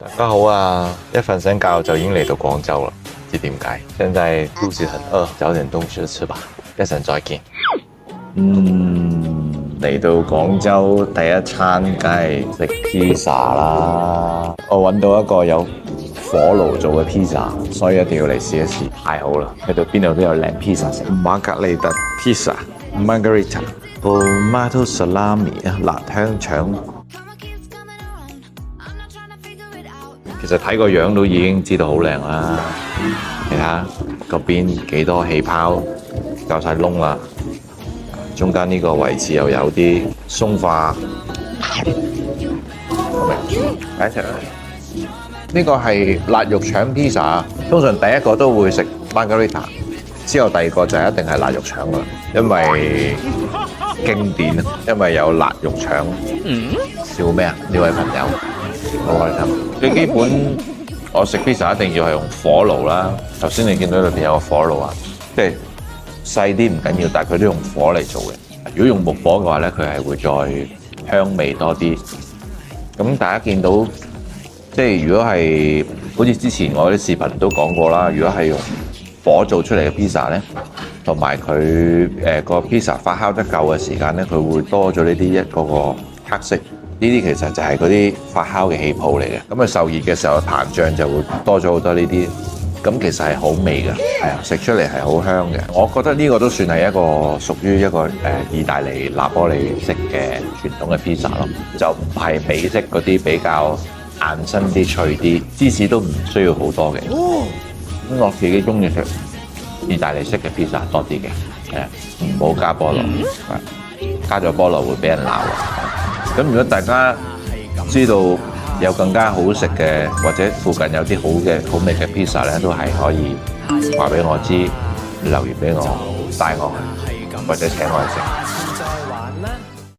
大家好啊！一瞓醒覺就已經嚟到廣州了，唔知點解。現在肚子很餓，找點東西吃吧。一陣再見。嚟到廣州第一餐梗係食披薩啦。我揾到一個有火爐做嘅披薩，所以一定要嚟試一試。太好啦！去到邊度都有靚披薩食。瑪格麗特披薩 ，Margherita。Tomato salami 辣香腸。其實睇個樣都已經知道好靚啦，你睇下嗰邊幾多氣泡，夠晒窿啦，中間呢個位置又有啲鬆化，睇一齊啦。呢個係辣肉腸披薩，通常第一個都會食 Margherita， 之後第二個就一定係辣肉腸啦，因為經典，因為有辣肉腸。笑咩啊？呢位朋友？好開心！最基本我食 pizza 一定要係用火爐啦。頭先你見到裏邊有個火爐啊，即係細啲唔緊要，但係佢都用火嚟做嘅。如果用木火嘅話咧，佢係會再香味多啲。咁大家見到即係如果係好似之前我啲視頻都講過啦，如果係用火做出嚟嘅 pizza 咧，同埋佢個 pizza 發酵得夠嘅時間咧，佢會多咗呢啲嗰個黑色。呢啲其實就係嗰啲發酵嘅氣泡嚟嘅，咁啊受熱嘅時候膨脹就會多咗好多呢啲，咁其實係好味嘅，係啊，食出嚟係好香嘅。我覺得呢個都算係一個屬於一個意大利拿波里式嘅傳統嘅 pizza 咯，就唔係美式嗰啲比較硬身啲、脆啲，芝士都唔需要好多嘅。咁我自己中意食意大利式嘅 pizza 多啲嘅，唔好加菠蘿，加咗菠蘿會俾人鬧啊。咁如果大家知道有更加好食嘅，或者附近有啲好味嘅 pizza 咧，都係可以話俾我知，留言俾我，帶我去，或者請我去食。